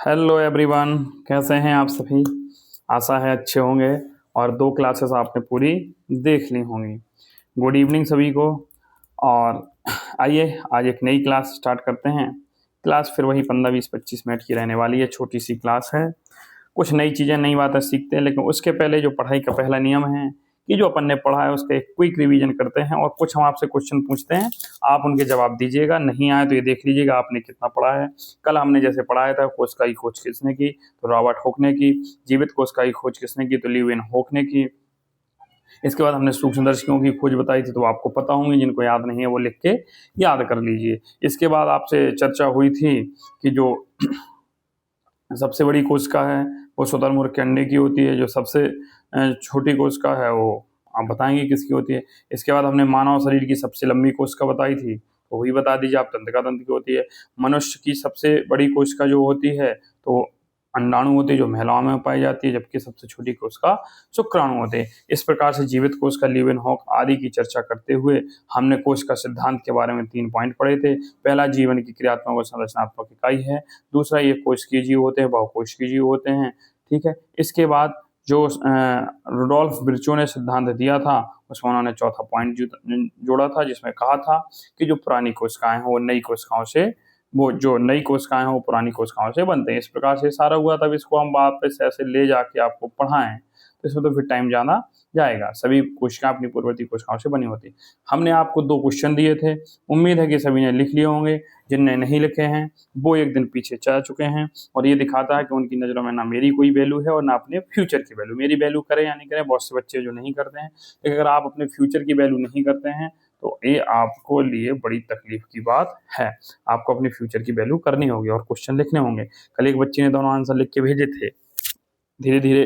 Hello everyone, कैसे हैं आप सभी। आशा है अच्छे होंगे और 2 क्लासेस आपने पूरी देख ली होंगी। गुड इवनिंग सभी को। और आइए आज एक नई क्लास स्टार्ट करते हैं। क्लास फिर वही 15-20-25 मिनट की रहने वाली है, छोटी सी क्लास है। कुछ नई चीज़ें नई बातें सीखते हैं, लेकिन उसके पहले जो पढ़ाई का पहला नियम है कि जो अपन ने पढ़ा है उसका एक क्विक रिवीजन करते हैं और कुछ हम आपसे क्वेश्चन पूछते हैं, आप उनके जवाब दीजिएगा। नहीं आए तो ये देख लीजिएगा आपने कितना पढ़ा है। कल हमने जैसे पढ़ाया था कोशिका की खोज किसने की, तो रॉबर्ट हुक ने की। जीवित कोशिका की खोज किसने की, तो ल्यूविन हुक ने की। इसके बाद हमने सूक्ष्मदर्शियों की खोज बताई थी, तो आपको पता होंगे, जिनको याद नहीं है वो लिख के याद कर लीजिए। इसके बाद आपसे चर्चा हुई थी कि जो सबसे बड़ी कोशिका है वो शुतुरमुर्ग के अंडे की होती है, जो सबसे छोटी कोशिका है वो आप बताएंगे किसकी होती है। इसके बाद हमने मानव शरीर की सबसे लंबी कोशिका बताई थी, तो वही बता दीजिए आप, तंत्रिका तंत्र की होती है। मनुष्य की सबसे बड़ी कोशिका जो होती है तो अंडाणु होती है, जो महिलाओं में पाई जाती है, जबकि सबसे छोटी कोशिका शुक्राणु होते हैं। इस प्रकार से जीवित कोशिका, ल्यूवेनहॉक आदि की चर्चा करते हुए हमने कोशिका सिद्धांत के बारे में 3 पॉइंट पढ़े थे। पहला, जीवन की क्रियात्मक और संरचनात्मक इकाई है। दूसरा, ये कोशिकीय जीव होते हैं, बहुकोशिकीय जीव होते हैं। ठीक है। इसके बाद जो रुडोल्फ विर्चो ने सिद्धांत दिया था, उसमें उन्होंने चौथा पॉइंट जोड़ा था, जिसमें कहा था कि जो पुरानी कोशिकाएं हैं वो नई कोशिकाओं से जो नई कोशिकाएं हैं वो पुरानी कोशिकाओं से बनते हैं। इस प्रकार से सारा हुआ, तब इसको हम वापस ऐसे ले जाके आपको पढ़ाएं तो इसमें तो फिर टाइम जाना जाएगा। सभी कोशिकाएं अपनी पूर्ववर्ती कोशिकाओं से बनी होती। हमने आपको 2 क्वेश्चन दिए थे, उम्मीद है कि सभी ने लिख लिए होंगे। जिनने नहीं लिखे हैं वो एक दिन पीछे जा चुके हैं, और ये दिखाता है कि उनकी नज़रों में ना मेरी कोई वैल्यू है और ना अपने फ्यूचर की वैल्यू। मेरी वैल्यू करें या नहीं करें, बहुत से बच्चे जो नहीं करते हैं, लेकिन अगर आप अपने फ्यूचर की वैल्यू नहीं करते हैं तो ये आपको लिए बड़ी तकलीफ की बात है। आपको अपने फ्यूचर की वैल्यू करनी होगी और क्वेश्चन लिखने होंगे। कल एक बच्चे ने दोनों आंसर लिख के भेजे थे। धीरे धीरे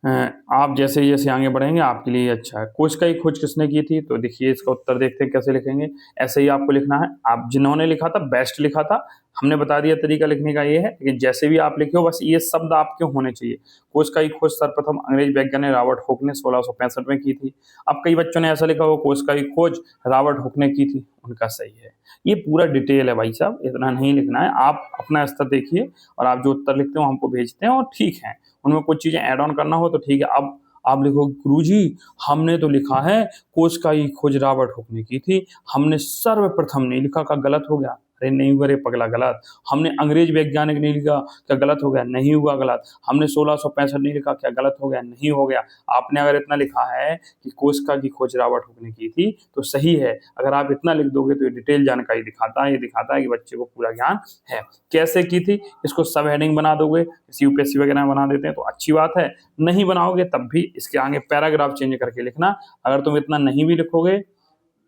आप जैसे जैसे आगे बढ़ेंगे आपके लिए अच्छा है। कोशिका की खोज किसने की थी, तो देखिए इसका उत्तर देखते हैं कैसे लिखेंगे। ऐसे ही आपको लिखना है। आप जिन्होंने लिखा था बेस्ट लिखा था, हमने बता दिया तरीका लिखने का ये है, लेकिन जैसे भी आप लिखे हो बस ये शब्द आपके होने चाहिए। कोशिका की खोज सर्वप्रथम अंग्रेज वैज्ञानिक रॉबर्ट हुक ने 1665 में की थी। अब कई बच्चों ने ऐसा लिखा हो कोशिका की खोज रॉबर्ट हुक ने की थी, उनका सही है। ये पूरा डिटेल है भाई साहब, इतना नहीं लिखना है। आप अपना स्तर देखिए और आप जो उत्तर लिखते हो हमको भेजते हैं, और ठीक है उनमें कुछ चीजें ऐड ऑन करना हो तो ठीक है। अब आप लिखो गुरुजी हमने तो लिखा है कोशिका की खोज रॉबर्ट हुक ने की थी, हमने सर्वप्रथम नहीं लिखा, का गलत हो गया। अरे नहीं हुआ रे पगला गलत। हमने अंग्रेज वैज्ञानिक नहीं लिखा, क्या गलत हो गया? नहीं हुआ गलत। हमने 1665 नहीं लिखा, क्या गलत हो गया? नहीं हो गया। आपने अगर इतना लिखा है कि कोशिका की खोज रॉबर्ट हुक ने की थी तो सही है। अगर आप इतना लिख दोगे तो ये डिटेल जानकारी दिखाता है, ये दिखाता है कि बच्चे को पूरा ज्ञान है। कैसे की थी इसको सब हेडिंग बना दोगे, यूपीएससी वगैरह बना देते हैं तो अच्छी बात है। नहीं बनाओगे तब भी इसके आगे पैराग्राफ चेंज करके लिखना। अगर तुम इतना नहीं भी लिखोगे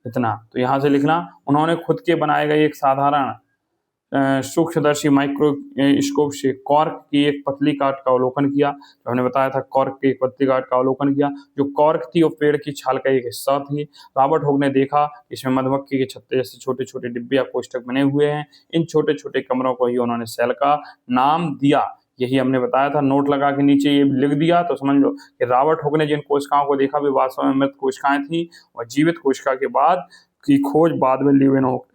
इतना, तो यहाँ से लिखना उन्होंने खुद के बनाए गए एक साधारण सूक्ष्मदर्शी माइक्रोस्कोप से कॉर्क की एक पतली काट का अवलोकन किया। जो हमने बताया था कॉर्क की एक पतली काट का अवलोकन किया। जो कॉर्क थी वो पेड़ की छाल का एक हिस्सा थी। रॉबर्ट हुक ने देखा इसमें मधुमक्खी के छत्ते जैसे छोटे छोटे डिब्बे या कोष्ठक बने हुए हैं। इन छोटे छोटे कमरों को ही उन्होंने सेल का नाम दिया। यही हमने बताया था, नोट लगा के नीचे ये लिख दिया तो समझ लो कि रॉबर्ट हुक ने जिन कोशिकाओं को देखा वे वास्तव में मृत कोशिकाएं थी, और जीवित कोशिका के बाद की खोज बाद में ल्यूवेनहॉक।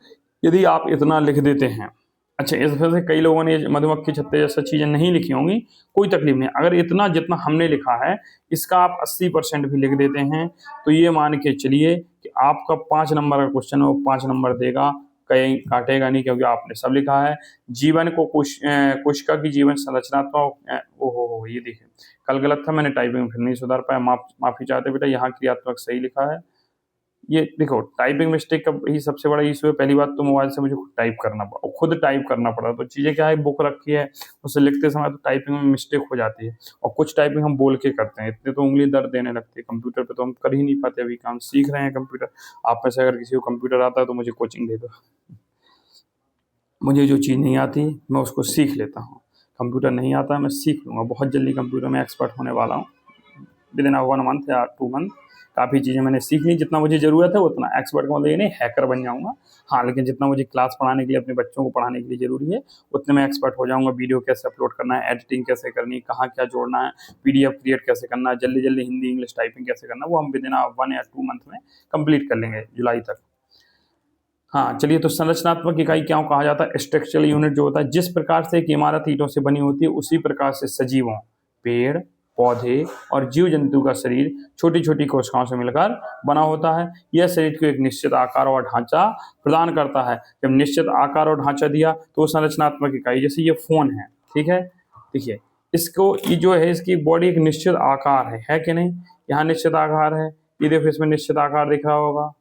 यदि आप इतना लिख देते हैं, अच्छा इस वजह से कई लोगों ने मधुमक्खी छत्ते जैसा चीजें नहीं लिखी होंगी, कोई तकलीफ नहीं। अगर इतना जितना हमने लिखा है इसका आप 80% भी लिख देते हैं तो ये मान के चलिए कि आपका 5 नंबर का क्वेश्चन है वो 5 नंबर देगा, कहीं काटेगा नहीं, क्योंकि आपने सब लिखा है। जीवन को कोशिका की जीवन संरचनात्मक ओहो ये देखिए कल गलत था, मैंने टाइपिंग फिर नहीं सुधार पाया, माफी चाहते बेटा। यहाँ क्रियात्मक सही लिखा है। ये देखो टाइपिंग मिस्टेक का ही सबसे बड़ा इशू है। पहली बात तो मोबाइल से मुझे खुद टाइप करना पड़ा। तो चीज़ें क्या है, बुक रखी है उसे लिखते समय तो टाइपिंग में मिस्टेक हो जाती है, और कुछ टाइपिंग हम बोल के करते हैं, इतने तो उंगली दर्द देने लगती है। कंप्यूटर पे तो हम कर ही नहीं पाते, अभी काम सीख रहे हैं कंप्यूटर। आप में से अगर किसी को कंप्यूटर आता है तो मुझे कोचिंग दे दो। मुझे जो चीज़ नहीं आती मैं उसको सीख लेता हूँ। कंप्यूटर नहीं आता मैं सीख लूँगा, बहुत जल्दी कंप्यूटर में एक्सपर्ट होने वाला हूँ। विद इन 1 मंथ या 2 मंथ काफ़ी चीज़ें मैंने सीख ली। जितना मुझे ज़रूरत है उतना, एक्सपर्ट का मतलब ये नहीं हैकर बन जाऊँगा, हाँ, लेकिन जितना मुझे क्लास पढ़ाने के लिए, अपने बच्चों को पढ़ाने के लिए ज़रूरी है उतने में एक्सपर्ट हो जाऊँगा। वीडियो कैसे अपलोड करना है, एडिटिंग कैसे करनी है, कहाँ क्या जोड़ना है, पीडीएफ क्रिएट कैसे करना है, जल्दी जल्दी हिंदी इंग्लिश टाइपिंग कैसे करना है, वो हम विद इन 1 या 2 मंथ में कंप्लीट कर लेंगे, जुलाई तक। हाँ, चलिए, तो संरचनात्मक इकाई क्या कहा जाता है? स्ट्रक्चरल यूनिट जो होता है, जिस प्रकार से एक इमारत ईंटों से बनी होती है, उसी प्रकार से सजीवों, पेड़, पौधे और जीव जंतु का शरीर छोटी-छोटी कोशिकाओं से मिलकर बना होता है। यह शरीर को एक निश्चित आकार और ढांचा प्रदान करता है। जब निश्चित आकार और ढांचा दिया तो वो संरचनात्मक इकाई, जैसे ये फ़ोन है, ठीक है? देखिए, इसको ये जो है इसकी बॉडी एक निश्चित आकार है कि नहीं? यहाँ निश्चित आकार है, ये देखो इसमें निश्चित आकार दिख रहा होगा।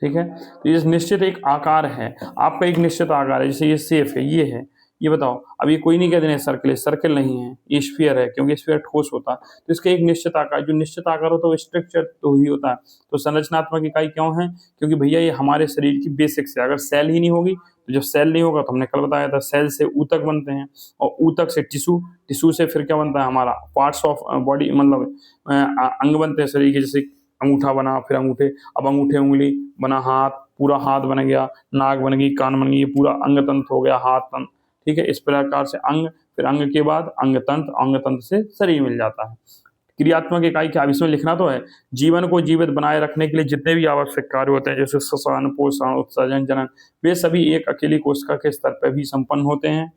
ठीक है, तो ये निश्चित एक आकार है, आपका एक निश्चित आकार है, जैसे ये सेफ है, ये है। ये बताओ, अब ये कोई नहीं कहते हैं सर्कल है, सर्कल नहीं है, ये स्फीयर है, क्योंकि स्फीयर ठोस होता है, तो इसका एक निश्चित आकार, जो निश्चित आकार होता है वो स्ट्रक्चर तो ही होता है। तो संरचनात्मक इकाई क्यों है? क्योंकि भैया ये हमारे शरीर की बेसिक्स है। अगर सेल ही नहीं होगी, तो जब सेल नहीं होगा, तो हमने कल बताया था, सेल से ऊतक बनते हैं, और ऊतक से टिश्यू, टिश्यू से फिर क्या बनता है? हमारा पार्ट्स ऑफ बॉडी, मतलब अंग बनते हैं शरीर के, जैसे अंगूठा बना, फिर अंगूठे, अब अंगूठे उंगली बना, हाथ, पूरा हाथ बन गया, नाक बन गई, कान बन गई, ये पूरा अंग तंत्र हो गया, हाथ तंत्र। ठीक है, इस प्रकार से अंग, फिर अंग के बाद अंग तंत्र, अंग तंत्र से शरीर मिल जाता है। क्रियात्मक इकाई क्या? अब इसमें लिखना तो है, जीवन को जीवित बनाए रखने के लिए जितने भी आवश्यक कार्य होते हैं, जैसे श्वसन, पोषण, उत्सर्जन, जनन, वे सभी एक अकेली कोशिका के स्तर पर भी संपन्न होते हैं।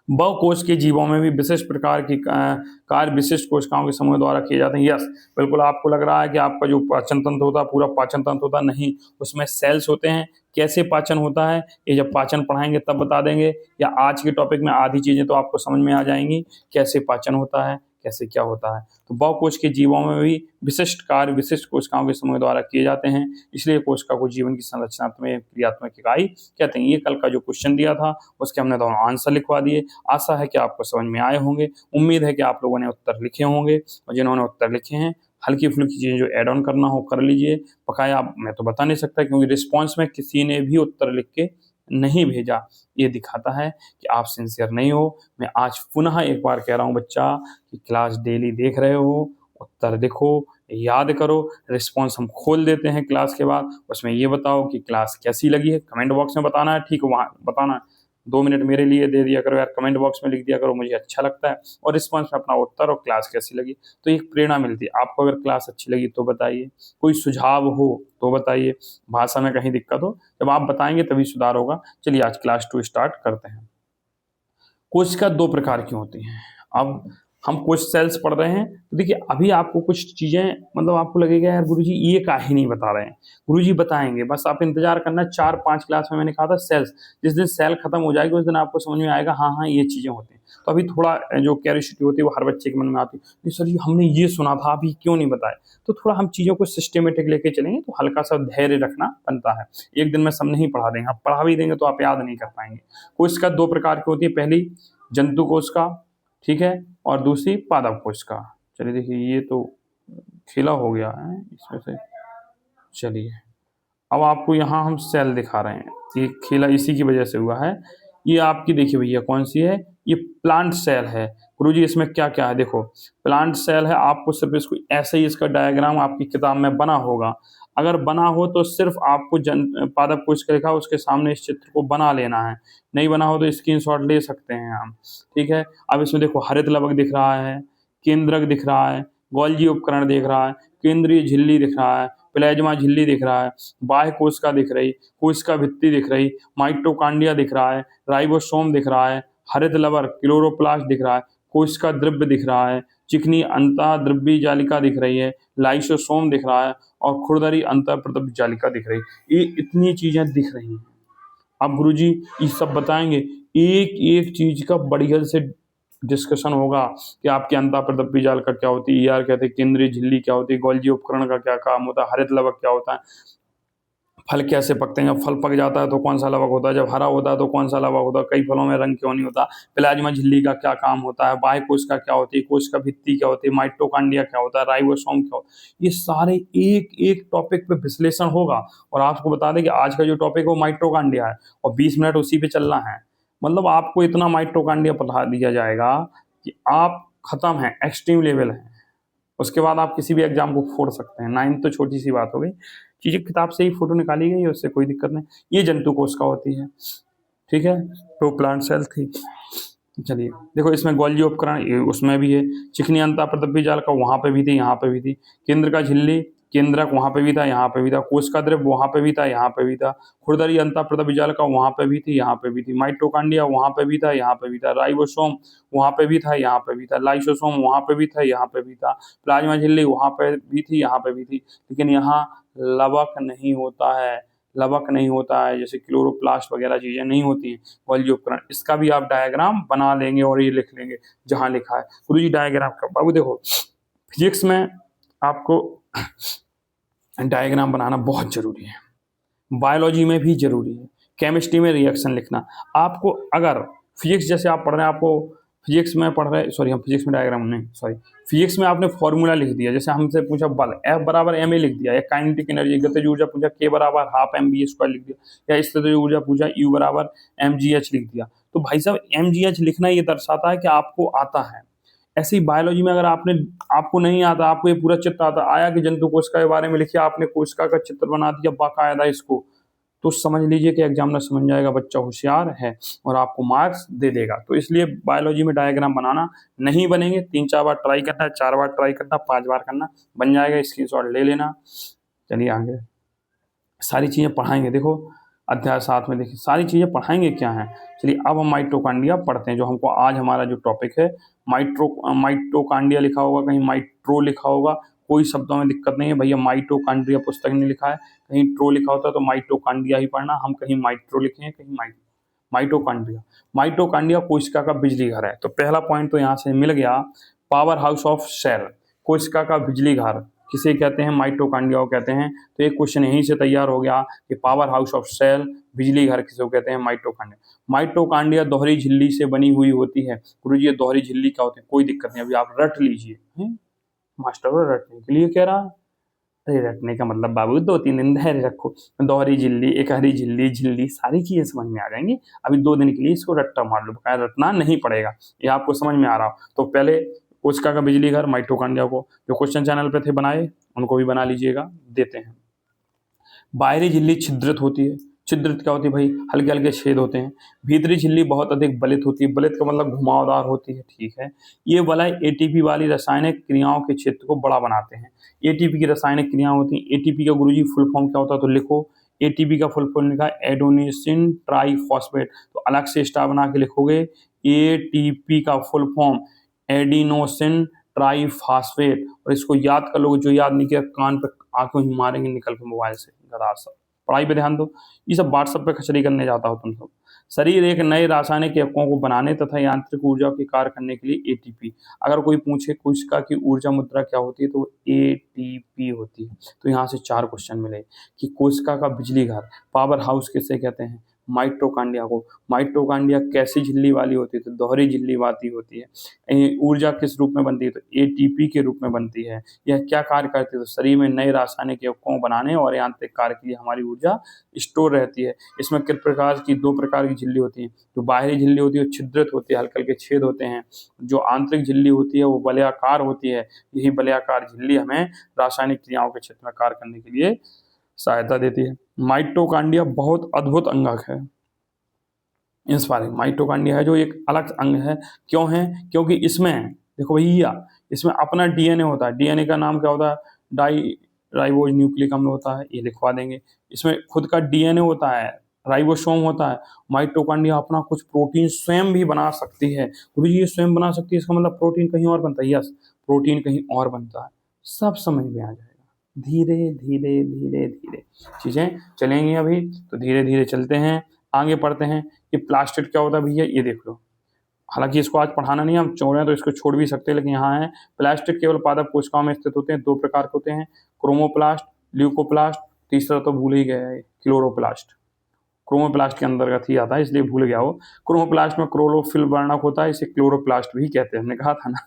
बहुकोश के जीवों में भी विशिष्ट प्रकार की कार्य विशिष्ट कोशिकाओं के समूह द्वारा किए जाते हैं। यस, बिल्कुल, आपको लग रहा है कि आपका जो पाचन तंत्र होता है पूरा पाचन तंत्र होता, नहीं, उसमें सेल्स होते हैं। कैसे पाचन होता है, ये जब पाचन पढ़ाएंगे तब बता देंगे, या आज के टॉपिक में आधी चीजें तो आपको समझ में आ जाएंगी, कैसे पाचन होता है, कैसे क्या होता है। तो बहुकोश के जीवों में भी विशिष्ट कार्य विशिष्ट कोशिकाओं के समूह द्वारा किए जाते हैं, इसलिए कोशिका को जीवन की संरचनात्मक क्रियात्मक इकाई कहते हैं। ये कल का जो क्वेश्चन दिया था उसके हमने दोनों आंसर लिखवा दिए। आशा है कि आपको समझ में आए होंगे, उम्मीद है कि आप लोगों ने उत्तर लिखे होंगे, और जिन्होंने उत्तर लिखे हैं, हल्की फुल्की चीज़ें जो ऐड ऑन करना हो कर लीजिए। बकाया मैं तो बता नहीं सकता, क्योंकि रिस्पॉन्स में किसी ने भी उत्तर लिख के नहीं भेजा, ये दिखाता है कि आप सिंसियर नहीं हो। मैं आज पुनः एक बार कह रहा हूँ बच्चा, कि क्लास डेली देख रहे हो, उत्तर देखो, याद करो। रिस्पॉन्स हम खोल देते हैं क्लास के बाद, उसमें ये बताओ कि क्लास कैसी लगी है, कमेंट बॉक्स में बताना है, ठीक है, वहाँ बताना है। 2 मिनट मेरे लिए दे दिया करो यार, कमेंट बॉक्स में लिख दिया करो, मुझे अच्छा लगता है, और रिस्पॉन्स में अपना उत्तर और क्लास कैसी लगी, तो एक प्रेरणा मिलती है। आपको अगर क्लास अच्छी लगी तो बताइए, कोई सुझाव हो तो बताइए, भाषा में कहीं दिक्कत हो, जब आप बताएंगे तभी सुधार होगा। चलिए आज क्लास 2 स्टार्ट करते हैं। कोशिका 2 प्रकार की होती हैं। अब हम कुछ सेल्स पढ़ रहे हैं, तो देखिए अभी आपको कुछ चीज़ें, मतलब आपको लगेगा यार गुरुजी ये काहे नहीं बता रहे हैं। गुरुजी बताएंगे, बस आप इंतजार करना। 4-5 क्लास में मैंने कहा था सेल्स, जिस दिन सेल खत्म हो जाएगी उस दिन आपको समझ में आएगा, हाँ हाँ ये चीज़ें होती हैं। तो अभी थोड़ा जो क्यूरियोसिटी होती है वो हर बच्चे के मन में आती है, नहीं सर जी हमने ये सुना था, अभी क्यों नहीं बताए। तो थोड़ा हम चीज़ों को सिस्टमेटिक लेके चलेंगे, तो हल्का सा धैर्य रखना बनता है। एक दिन में सब नहीं पढ़ा देंगे, आप पढ़ा भी देंगे तो आप याद नहीं कर पाएंगे। कोशिका 2 प्रकार की होती है, पहली जंतु कोशिका, ठीक है, और दूसरी पादप कोशिका। चलिए देखिए ये तो खेला हो गया है इसमें से। चलिए अब आपको यहाँ हम सेल दिखा रहे हैं, ये खेला इसी की वजह से हुआ है। ये आपकी देखिए भैया कौन सी है, ये प्लांट सेल है। गुरुजी इसमें क्या क्या है, देखो प्लांट सेल है, आपको सिर्फ इसको ऐसे ही इसका डायग्राम आपकी किताब में बना होगा। अगर बना हो तो सिर्फ आपको पादप कोशिका लिखा उसके सामने इस चित्र को बना लेना है, नहीं बना हो तो स्क्रीनशॉट ले सकते हैं हम, ठीक है। अब इसमें देखो हरित लवक दिख रहा है, केंद्रक दिख रहा है, गोल्जी उपकरण दिख रहा है, केंद्रीय झिल्ली दिख रहा है, प्लाज्मा झिल्ली दिख रहा है, बाह्य कोशिका दिख रही, कोशिका भित्ति दिख रही, माइटोकांड्रिया दिख रहा है, राइबोसोम दिख रहा है, हरित लवर क्लोरोप्लास्ट दिख रहा है, कोशिका द्रव्य दिख रहा है, चिकनी अंतःद्रव्यी जालिका दिख रही है, लाइसोसोम दिख रहा है, और खुरदरी अंतःप्रद्रव्य जालिका दिख रही है। ये इतनी चीजें दिख रही हैं। अब गुरुजी ये सब बताएंगे, एक एक चीज का बढ़िया से डिस्कशन होगा कि आपके अंतःप्रद्रव्य जालिका क्या होती है, ईआर कहते हैं, केंद्रीय झिल्ली क्या होती है, गोल्जी उपकरण का क्या काम होता है, हरित लवक क्या होता है, फल कैसे पकते हैं, जब फल पक जाता है तो कौन सा लवक होता है, जब हरा होता है तो कौन सा लवक होता है, कई फलों में रंग क्यों नहीं होता, प्लाज्मा झिल्ली का क्या काम होता है, बाह्य कोशिका क्या होती है, कोशिका भित्ति क्या होती है, माइटोकांड्रिया क्या होता है, राइबोसोम क्या होता है, ये सारे एक एक टॉपिक पे विश्लेषण होगा। और आपको बता दें कि आज का जो टॉपिक है वो माइटोकांड्रिया है, और 20 मिनट उसी पे चलना है। मतलब आपको इतना माइटोकांड्रिया पढ़ा दिया जाएगा कि आप खत्म है, एक्सट्रीम लेवल है। उसके बाद आप किसी भी एग्जाम को फोड़ सकते हैं। 9 तो छोटी सी बात हो गई, चीजें किताब से ही फोटो निकाली गई है, उससे कोई दिक्कत नहीं। ये जंतु कोशिका होती है, ठीक है, तो प्लांट सेल थी। चलिए देखो इसमें गोल्जी उपकरण उसमें भी है, चिकनी अंतःप्रद्रव्य जालिका वहाँ पे भी थी, यहाँ पे भी थी, केंद्र का झिल्ली केंद्रक वहाँ पे भी था, यहाँ पे भी था, कोशिका द्रव्य वहाँ पे भी था, यहाँ पे भी था, खुरदरी अंतःप्रद विजालका वहाँ पे भी थी, यहाँ पे भी थी, माइटोकॉन्ड्रिया वहाँ पे भी था, यहाँ पे भी था, राइबोसोम वहाँ पे भी था, यहाँ पे भी था, लाइसोसोम वहाँ पे भी था, यहाँ पे भी था, प्लाज्मा झिल्ली वहाँ पे भी थी, यहाँ पे भी थी, लेकिन यहाँ लवक नहीं होता है, लवक नहीं होता है, जैसे क्लोरोप्लास्ट वगैरह चीजें नहीं होती हैं गोल्जी उपकरण। इसका भी आप डायग्राम बना लेंगे और ये लिख लेंगे जहां लिखा है। गुरुजी डायग्राम का बाबू देखो, फिजिक्स में आपको डायग्राम बनाना बहुत जरूरी है, बायोलॉजी में भी जरूरी है, केमिस्ट्री में रिएक्शन लिखना। आपको अगर फिजिक्स जैसे आप पढ़ रहे हैं, आपको फिजिक्स में पढ़ रहे सॉरी हम फिजिक्स में डायग्राम नहीं सॉरी फिजिक्स में आपने फॉर्मूला लिख दिया, जैसे हमसे पूछा बल F बराबर ma लिख दिया, या काइनेटिक एनर्जी गतिज ऊर्जा पूछा K बराबर हाफ mv² लिख दिया, या स्थितिज ऊर्जा पूछा U बराबर mgh लिख दिया, तो भाई साहब mgh लिखना ये दर्शाता है कि आपको आता है। ऐसे ही बायोलॉजी में अगर आपको नहीं आता, आपको ये पूरा चित्र आता आया कि जंतु कोशिका के बारे में लिखिए, आपने कोशिका का चित्र बना दिया बाकायदा इसको, तो समझ लीजिए कि एग्जामिनर समझ जाएगा बच्चा होशियार है और आपको मार्क्स दे देगा। तो इसलिए बायोलॉजी में डायग्राम बनाना नहीं बनेंगे, 3-4 बार ट्राई करना है, 4 बार ट्राई करना, 5 बार करना, बन जाएगा, स्क्रीनशॉट ले लेना। चलिए आगे सारी चीज़ें पढ़ाएंगे, देखो अध्याय 7 में देखिए सारी चीज़ें पढ़ाएंगे क्या है। चलिए अब हम माइटोकॉन्ड्रिया पढ़ते हैं, जो हमको आज हमारा जो टॉपिक है माइटोकॉन्ड्रिया लिखा होगा, कहीं माइट्रो लिखा होगा, कोई शब्दों में दिक्कत नहीं है भैया, माइटोकॉन्ड्रिया पुस्तक में लिखा है, कहीं ट्रो लिखा होता है तो माइटोकॉन्ड्रिया ही पढ़ना, हम कहीं माइट्रो लिखे हैं, कहीं माइटोकॉन्ड्रिया। माइटोकॉन्ड्रिया कोशिका का बिजली घर है, तो पहला पॉइंट तो यहाँ से मिल गया, पावर हाउस ऑफ सेल, कोशिका का बिजली घर किसे कहते हैं, माइटोकॉन्ड्रिया को कहते हैं। तो एक क्वेश्चन यहीं से तैयार हो गया कि पावर हाउस ऑफ सेल, बिजली घर किसे कहते हैं, माइटोकॉन्ड्रिया। माइटोकॉन्ड्रिया दोहरी झिल्ली से बनी हुई होती है। गुरुजी ये दोहरी झिल्ली क्या होती है, कोई दिक्कत नहीं, अभी आप रट लीजिए, मास्टर को रटने के लिए कह रहा है, अरे रटने का मतलब बाबू 2-3 दिन धैर्य रखो, दोहरी झिल्ली, एक हरी झिल्ली, झिल्ली सारी चीजें समझ में आ जाएंगी, अभी 2 दिन के लिए इसको रट्टा मार लो, रटना नहीं पड़ेगा, ये आपको समझ में आ रहा हो। तो पहले कोशिका का बिजली घर माइटोकॉन्ड्रिया को जो क्वेश्चन चैनल पे थे बनाए उनको भी बना लीजिएगा, देते हैं। बाहरी झिल्ली छिद्रित होती है, छिद्रित क्या होती है भाई, हल्के हल्के छेद होते हैं। भीतरी झिल्ली बहुत अधिक बलित होती है, बलित का मतलब घुमावदार होती है, ठीक है। ये वलय एटीपी वाली रासायनिक क्रियाओं के क्षेत्र को बड़ा बनाते हैं। एटीपी की रासायनिक क्रियाएं होती हैं, एटीपी का गुरुजी फुल फॉर्म क्या होता है तो लिखो, एटीपी का फुल फॉर्म लिखा है एडोनिसिन ट्राइफॉस्फेट, तो अलग से स्टार बना के लिखोगे, एटीपी का फुल फॉर्म एडिनोसिन ट्राइफॉस्फेट, और इसको याद कर लोगे, जो याद नहीं किया कान पे आंखों ही मारेंगे निकल के मोबाइल से, गदार सब पढ़ाई पे ध्यान दो, ये सब व्हाट्सएप पे खचड़ी करने जाता हो तुम सब। शरीर एक नए रासायनिक यौगिकों को बनाने तथा यांत्रिक ऊर्जा के कार्य करने के लिए एटीपी, अगर कोई पूछे कोशिका की ऊर्जा मुद्रा क्या होती है तो एटीपी होती है। तो यहाँ से 4 क्वेश्चन मिले कि कोशिका का बिजली घर, पावर हाउस किसे कहते हैं, माइटोकॉन्ड्रिया को। माइटोकॉन्ड्रिया कैसी झिल्ली वाली होती है तो दोहरी झिल्ली वाली होती है। ऊर्जा किस रूप में बनती है तो एटीपी के रूप में बनती है। यह क्या कार्य करती है तो शरीर में नए रासायनिक यौगिकों को बनाने और यांत्रिक कार्य के लिए हमारी ऊर्जा स्टोर रहती है। इसमें किस प्रकार की 2 प्रकार की झिल्ली होती है, जो बाहरी झिल्ली होती है वो छिद्रित होती है, हल्के हल्के छेद होते हैं, जो आंतरिक झिल्ली होती है वो वलयाकार होती है। यही वलयाकार झिल्ली हमें रासायनिक क्रियाओं के क्षेत्र में कार्य करने के लिए सहायता देती है। माइटोकॉन्ड्रिया बहुत अद्भुत अंगक है, इंस्पायरिंग माइटोकॉन्ड्रिया है जो एक अलग अंग है। क्यों है, क्योंकि इसमें देखो भैया, इसमें अपना डीएनए होता है, डीएनए का नाम क्या होता है, डाई राइबोज न्यूक्लिक अम्ल होता है, ये लिखवा देंगे। इसमें खुद का डीएनए होता है, राइबोसोम होता है। माइटोकॉन्ड्रिया अपना कुछ प्रोटीन स्वयं भी बना सकती है। गुरुजी ये स्वयं बना सकती है, इसका मतलब प्रोटीन कहीं और बनता है, यस प्रोटीन कहीं और बनता है, सब समझ में आ जाएगा। धीरे धीरे धीरे धीरे चीजें चलेंगी, अभी तो धीरे धीरे चलते हैं, आगे पढ़ते हैं। कि प्लास्टिड क्या होता है भैया, ये देख लो, हालांकि इसको आज पढ़ाना नहीं, हम छोड़ रहे हैं तो इसको छोड़ भी सकते हैं, लेकिन यहाँ है प्लास्टिड केवल पादप कोशिकाओं में स्थित होते हैं। 2 प्रकार के होते हैं, क्रोमोप्लास्ट, ल्यूकोप्लास्ट, तीसरा तो भूल ही गया है, क्लोरोप्लास्ट। क्रोमोप्लास्ट के अंतर्गत ही आता है इसलिए भूल गया हो। क्रोमोप्लास्ट में क्लोरोफिल वर्णक होता है, इसे क्लोरोप्लास्ट भी कहते हैं, हमने कहा था ना,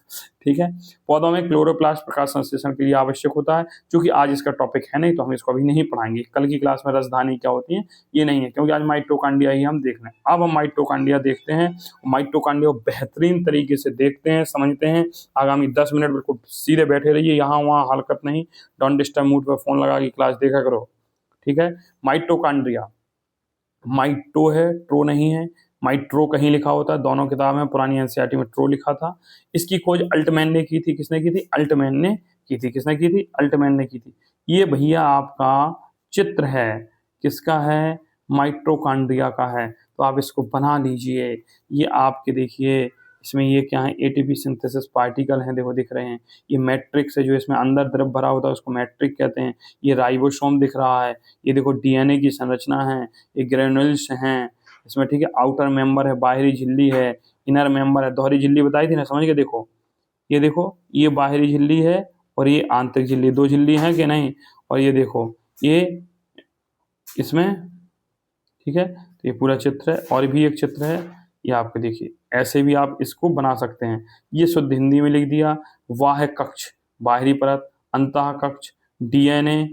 ठीक है। पौधों में क्लोरोप्लास्ट प्रकाश संश्लेषण के लिए आवश्यक होता है, क्योंकि आज इसका टॉपिक है नहीं तो हम इसको अभी नहीं पढ़ाएंगे। कल की क्लास में रसधानी क्या होती है ये नहीं है, क्योंकि आज माइटोकॉन्ड्रिया ही हम देख रहे हैं। अब हम माइटोकॉन्ड्रिया देखते हैं, माइटोकॉन्ड्रिया बेहतरीन तरीके से देखते हैं, समझते हैं। आगामी 10 मिनट बिल्कुल सीधे बैठे रहिए, यहाँ वहाँ हरकत नहीं, डोंट डिस्टर्ब मूड पर फोन लगा के क्लास देखा करो, ठीक है। माइटोकॉन्ड्रिया, माइटो है, ट्रो नहीं है। माइट्रो कहीं लिखा होता है, दोनों किताब में, पुरानी एनसीईआरटी में ट्रो लिखा था। इसकी खोज अल्टमैन ने की थी, किसने की थी, अल्टमैन ने की थी। किसने की थी? अल्टमैन ने की थी। ये भैया आपका चित्र है, किसका है? माइटोकॉन्ड्रिया का है। तो आप इसको बना लीजिए। ये आपके देखिए इसमें ये क्या है? एटीपी सिंथेसिस पार्टिकल हैं, देखो दिख रहे हैं। ये मैट्रिक्स है, जो इसमें अंदर द्रव भरा होता है उसको मैट्रिक कहते हैं। ये राइबोसोम दिख रहा है। ये देखो डीएनए की संरचना है। ये ग्रेन्युल्स हैं इसमें, ठीक है। आउटर मेंबर है, बाहरी झिल्ली है, इनर मेंबर है। दोहरी झिल्ली बताई थी ना, समझ के देखो। ये देखो, ये बाहरी झिल्ली है और ये आंतरिक झिल्ली, दो झिल्ली है कि नहीं। और ये देखो, ये इसमें, ठीक है। तो ये पूरा चित्र है। और भी एक चित्र है, ये आपके देखिए, ऐसे भी आप इसको बना सकते हैं। ये शुद्ध हिंदी में लिख दिया। वाह कक्ष, बाहरी परत, अंतः कक्ष, डीएनए,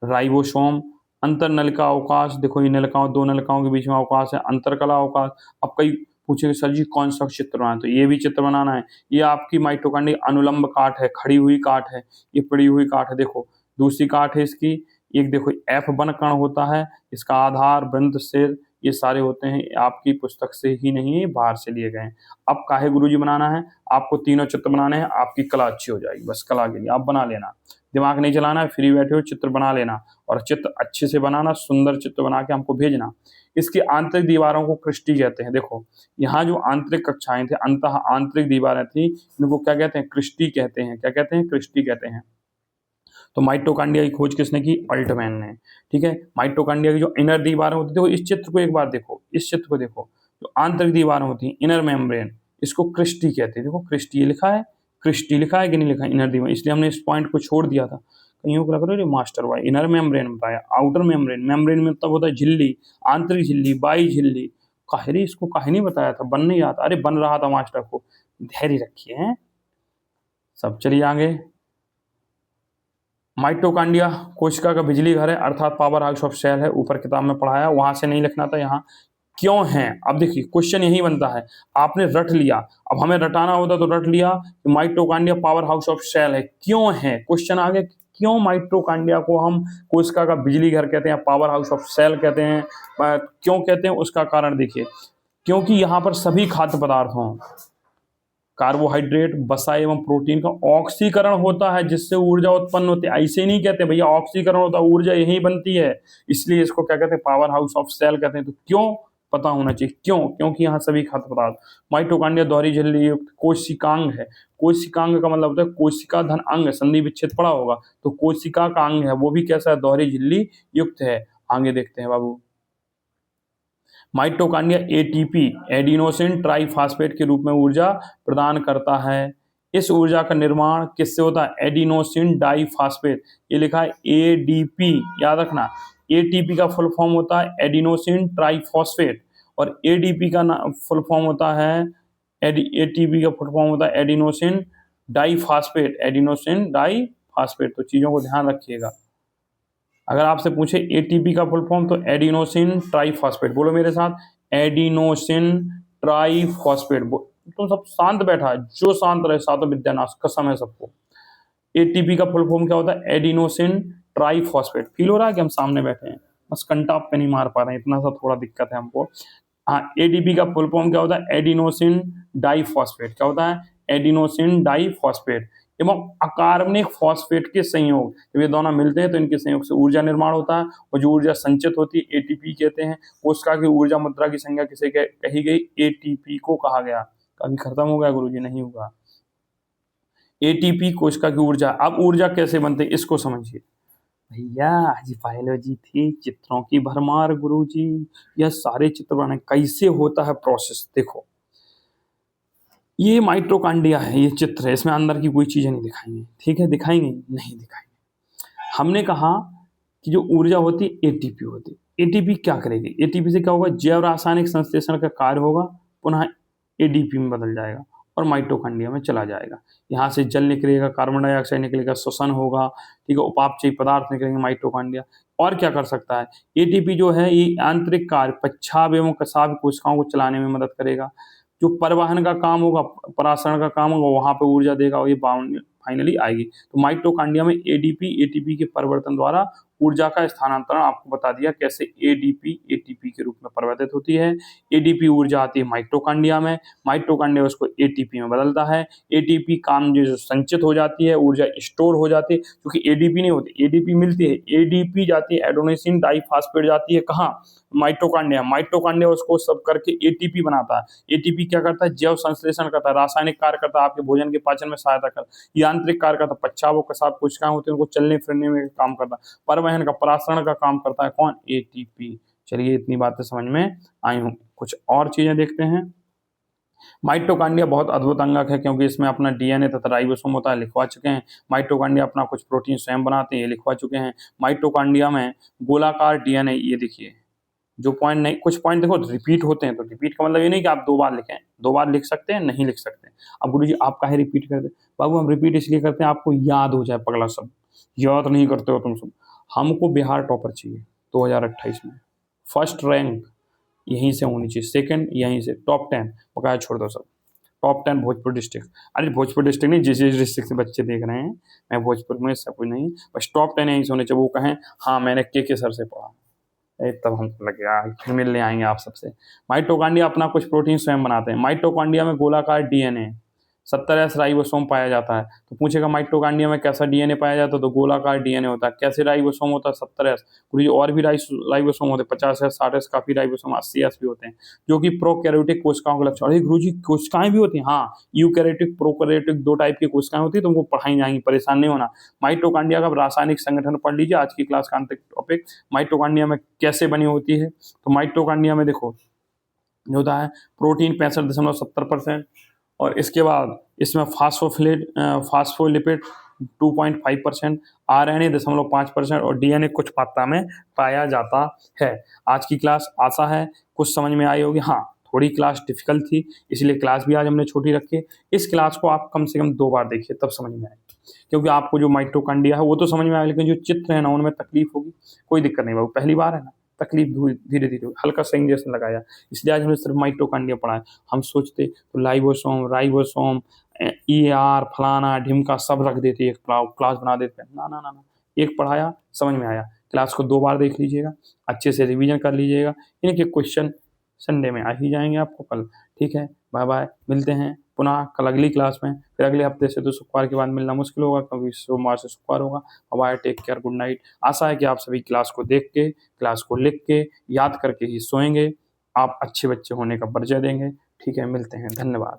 राइबोसोम, अंतरनलिका अवकाश, देखो ये नलिकाओं, दो नलिकाओं के बीच में अवकाश है, अंतरकला अवकाश। अब कई पूछेंगे सर जी कौन सा चित्र बनाना है, तो ये भी चित्र बनाना है। ये आपकी माइटोकॉन्ड्रिया अनुलंब काट है, खड़ी हुई काट है, ये पड़ी हुई काट है। देखो दूसरी काट है इसकी, एक देखो F1 कण होता है, इसका आधार, वृंत, सिर, ये सारे होते हैं। आपकी पुस्तक से ही नहीं है, बाहर से लिए गए हैं। अब काहे गुरुजी बनाना है? आपको तीनों चित्र बनाने हैं, आपकी कला अच्छी हो जाएगी। बस कला के लिए आप बना लेना, दिमाग नहीं चलाना है, फ्री बैठे हो चित्र बना लेना। और चित्र अच्छे से बनाना, सुंदर चित्र बना के हमको भेजना। इसकी आंतरिक दीवारों को क्रिस्टी कहते हैं। देखो यहाँ जो आंतरिक कक्षाएं थे, अंतः आंतरिक दीवारें थी, इनको क्या कहते हैं? क्रिस्टी कहते हैं। क्या कहते हैं? क्रिस्टी कहते हैं। तो माइटोकॉन्ड्रिया की खोज किसने की? अल्टमैन ने, ठीक है। माइटोकॉन्ड्रिया की जो इनर दीवारें होती थी, इस चित्र को एक बार देखो, इस चित्र को देखो, जो आंतरिक दीवारें होती हैं, इनर मेम्ब्रेन, इसको क्रिस्टी कहते हैं। देखो क्रिस्टी लिखा है, क्रिस्टी लिखा है कि नहीं लिखा है? इनर दीवार, इसलिए हमने इस पॉइंट को छोड़ दिया था। कईयों को लग रहा है मास्टर भाई इनर मेम्ब्रेन बताया, आउटर मेम्ब्रेन, मेम्ब्रेन में तब होता है झिल्ली, आंतरिक झिल्ली, बाई झिल्ली। काहे इसको काहे नहीं बताया था? बन नहीं आता? अरे बन रहा था मास्टर को, धैर्य रखिए हैं सब। चलिए आगे। माइटोकॉन्ड्रिया कोशिका का बिजली घर है, अर्थात पावर हाउस ऑफ सेल है। ऊपर किताब में पढ़ाया, वहां से नहीं लिखना था, यहाँ क्यों है। अब देखिए क्वेश्चन यही बनता है, आपने रट लिया, अब हमें रटाना होता तो रट लिया कि mitochondria powerhouse of cell है। क्यों है? क्वेश्चन आगे, क्यों माइटोकॉन्ड्रिया को हम कोशिका का बिजली घर कहते हैं, पावर हाउस ऑफ सेल कहते हैं, क्यों कहते हैं? उसका कारण देखिए, क्योंकि यहाँ पर सभी खाद्य पदार्थों, कार्बोहाइड्रेट, वसा एवं प्रोटीन का ऑक्सीकरण होता है, जिससे ऊर्जा उत्पन्न होती है। ऐसे नहीं कहते भैया ऑक्सीकरण होता है, ऊर्जा यहीं बनती है, इसलिए इसको क्या कहते हैं? पावर हाउस ऑफ सेल कहते हैं। तो क्यों पता होना चाहिए, क्यों? क्योंकि यहाँ सभी खाद्य पदार्थ। माइटोकॉन्ड्रिया दोहरी झिल्ली युक्त कोशिकांग है। कोशिकांग का मतलब होता है कोशिका धन अंग, संधि विच्छेद पड़ा होगा, तो कोशिका का अंग है, वो भी कैसा है? दोहरी झिल्ली युक्त है। आगे देखते हैं बाबू। माइटोकॉन्ड्रिया एटीपी, एडिनोसिन ट्राइफॉस्फेट के रूप में ऊर्जा प्रदान करता है। इस ऊर्जा का निर्माण किससे होता है? एडिनोसिन डाइफॉस्फेट, ये लिखा है एडीपी, याद रखना। एटीपी का फुल फॉर्म होता है एडिनोसिन ट्राइफॉस्फेट, और एडीपी का फुल फॉर्म होता है एटीपी का फुल फॉर्म होता है एडिनोसिन डाइफॉस्फेट, एडिनोसिन डाइफॉस्फेट। तो चीजों को ध्यान रखिएगा। अगर आपसे पूछे एटीपी का फुल फॉर्म, तो एडिनोसिन ट्राइफॉस्फेट, बोलो मेरे साथ, एडिनोसिन ट्राइफॉस्फेट। तो सब शांत बैठा है, जो शांत रहे सातों विद्यानाश, कसम है सबको। एटीपी का फुल फॉर्म क्या होता है? Adenosine triphosphate. फील हो रहा है कि हम सामने बैठे हैं, बस कंटाप पे नहीं मार पा रहे हैं, इतना सा थोड़ा दिक्कत है हमको। हाँ, एटीपी का फुल फॉर्म क्या होता है? Adenosine diphosphate. क्या होता है? एडिनोसिन डाइफॉस्फेट एवं अकार्बनिक फॉस्फेट के संयोग, जब ये दोनों मिलते हैं तो इनके संयोग से ऊर्जा निर्माण होता है, और जो ऊर्जा संचित होती है एटीपी कहते हैं। कोशिका की ऊर्जा मुद्रा की संज्ञा किसे कही गई? एटीपी को कहा गया। कभी खत्म हो गया गुरुजी? नहीं होगा। एटीपी कोशिका की ऊर्जा। अब ऊर्जा कैसे बनती है इसको समझिए भैया। आज बायोलॉजी थी, चित्रों की भरमार गुरुजी, यह सारे चित्र बनाए कैसे होता है प्रोसेस। देखो ये माइटोकॉन्ड्रिया है, ये चित्र है, इसमें अंदर की कोई चीजें नहीं दिखाएंगे, ठीक है? दिखाएंगे नहीं दिखाएंगे। हमने कहा कि जो ऊर्जा होती है एटीपी होती है। एटीपी क्या करेगी? एटीपी से क्या होगा? जैव रासायनिक संश्लेषण का कार्य होगा, पुनः एडीपी में बदल जाएगा और माइटोकॉन्ड्रिया में चला जाएगा। यहाँ से जल निकलेगा, कार्बन डाइऑक्साइड निकलेगा, श्वसन होगा, ठीक है, उपापचयी पदार्थ निकलेंगे माइटोकॉन्ड्रिया। और क्या कर सकता है? एटीपी जो है ये आंतरिक कार्य, पश्चाव एवं कसाव कोशिकाओं को चलाने में मदद करेगा। जो परिवहन का काम होगा, परासरण का काम होगा, वहां पे ऊर्जा देगा, और ये फाइनली आएगी। तो माइटोकॉन्ड्रिया में एडीपी एटीपी के परिवर्तन द्वारा ऊर्जा का स्थानांतरण आपको बता दिया कैसे एडीपी एटीपी के रूप में परिवर्तित होती है। एडीपी ऊर्जा आती है माइटोकॉन्ड्रिया में, माइटोकॉन्ड्रिया उसको एटीपी में बदलता है, एटीपी काम जो संचित हो जाती है, ऊर्जा स्टोर हो जाती है, क्योंकि एडीपी नहीं होती, एडीपी मिलती है, एडीपी जाती है एडेनोसिन डाइफॉस्फेट जाती है कहाँ, माइटोकॉन्ड्रिया, माइटोकॉन्ड्रिया उसको सब करके एटीपी बनाता है। एटीपी क्या करता है, जैव संश्लेषण करता है, रासायनिक कार्य करता है, आपके भोजन के पाचन में सहायता करता है, यांत्रिक कार्य करता है, पश्चाव कसाब कोशिकाएं होती है उनको चलने फिरने में काम करता है, परिवहन का परासरण का काम करता है कौन, एटीपी। चलिए इतनी बातें समझ में आई हूं। कुछ और चीजें देखते हैं। माइटोकॉन्ड्रिया बहुत अद्भुत अंगक है क्योंकि इसमें अपना डीएनए तथा राइबोसोम होता है, लिखवा चुके हैं। माइटोकॉन्ड्रिया अपना कुछ प्रोटीन स्वयं बनाते हैं, ये लिखवा चुके हैं। माइटोकॉन्ड्रिया में गोलाकार डीएनए, ये देखिए जो पॉइंट नहीं, कुछ पॉइंट देखो रिपीट होते हैं, तो रिपीट का मतलब ये नहीं कि आप 2 बार लिखें, 2 बार लिख सकते हैं, नहीं लिख सकते। अब गुरुजी आप काहे रिपीट करते हैं? बाबू हम रिपीट इसलिए करते हैं आपको याद हो जाए, पगला सब याद नहीं करते हो तुम सब। हमको बिहार टॉपर चाहिए 2028 में, फर्स्ट रैंक यहीं से होनी चाहिए, सेकंड यहीं से, टॉप 10 बकाया छोड़ दो सब, टॉप 10 भोजपुर डिस्ट्रिक्ट। अरे भोजपुर डिस्ट्रिक्ट नहीं, जिस डिस्ट्रिक्ट से बच्चे देख रहे हैं, मैं भोजपुर में सब कुछ नहीं, बस टॉप 10 यहीं से होने चाहिए। वो कहें हाँ मैंने के सर से पढ़ा, तब हमको लगेगा फिर मिलने आएंगे आप सबसे। माइटोकॉन्ड्रिया अपना कुछ प्रोटीन स्वयं बनाते हैं। माइटोकॉन्ड्रिया में गोलाकार डीएनए 70S राइबोसोम पाया जाता है। तो पूछेगा माइटोकॉन्ड्रिया में कैसा डीएनए पाया जाता है, तो गोलाकार डीएनए होता है। कैसे राइबोसोम होता है, 70S। गुरुजी और भी राइबोसोम होते हैं, 50S 60S, काफी राइबोसोम 80S भी होते हैं, जो कि प्रोकैरियोटिक कोशिकाओं के लक्षण। अरे गुरुजी कोशिकाएं भी होती हैं, हाँ यूकैरियोटिक प्रोकैरियोटिक 2 टाइप की कोशिकाएं होती है, तुमको पढ़ाई जाएंगी, परेशान नहीं होना। माइटोकॉन्ड्रिया का रासायनिक संगठन पढ़ लीजिए, आज की क्लास का अंतिम टॉपिक माइटोकॉन्ड्रिया में कैसे बनी होती है। तो माइटोकॉन्ड्रिया में देखो जो होता है प्रोटीन 65.70%, और इसके बाद इसमें फास्फोलिपिड 2.5%, आरएनए 0.5% और डीएनए कुछ मात्रा में पाया जाता है। आज की क्लास आशा है कुछ समझ में आई होगी। हाँ थोड़ी क्लास डिफिकल्ट थी, इसलिए क्लास भी आज हमने छोटी रखी। इस क्लास को आप कम से कम 2 बार देखिए, तब समझ में आएगी, क्योंकि आपको जो माइटोकॉन्ड्रिया है वो तो समझ में आएगा, लेकिन जो चित्र है ना उनमें तकलीफ होगी। कोई दिक्कत नहीं बाबू, पहली बार है ना, तकलीफ धीरे धीरे हल्का सा इंजेक्शन लगाया, इसलिए आज हमने सिर्फ माइटोकॉन्ड्रिया पढ़ा है। हम सोचते तो लाइबोसोम, राइबोसोम, ईआर, फलाना ढिमका सब रख देते, एक क्लास बना देते। ना ना ना ना, एक पढ़ाया समझ में आया। क्लास को 2 बार देख लीजिएगा, अच्छे से रिवीजन कर लीजिएगा, इनके क्वेश्चन संडे में आ ही जाएंगे आपको कल। ठीक है, बाय बाय, मिलते हैं पुनः कल अगली क्लास में। फिर अगले हफ्ते से तो शुक्रवार के बाद मिलना मुश्किल होगा, क्योंकि सोमवार से शुक्रवार होगा। Bye, take care, good night. आशा है कि आप सभी क्लास को देख के, क्लास को लिख के, याद करके ही सोएंगे, आप अच्छे बच्चे होने का परिचय देंगे। ठीक है, मिलते हैं, धन्यवाद।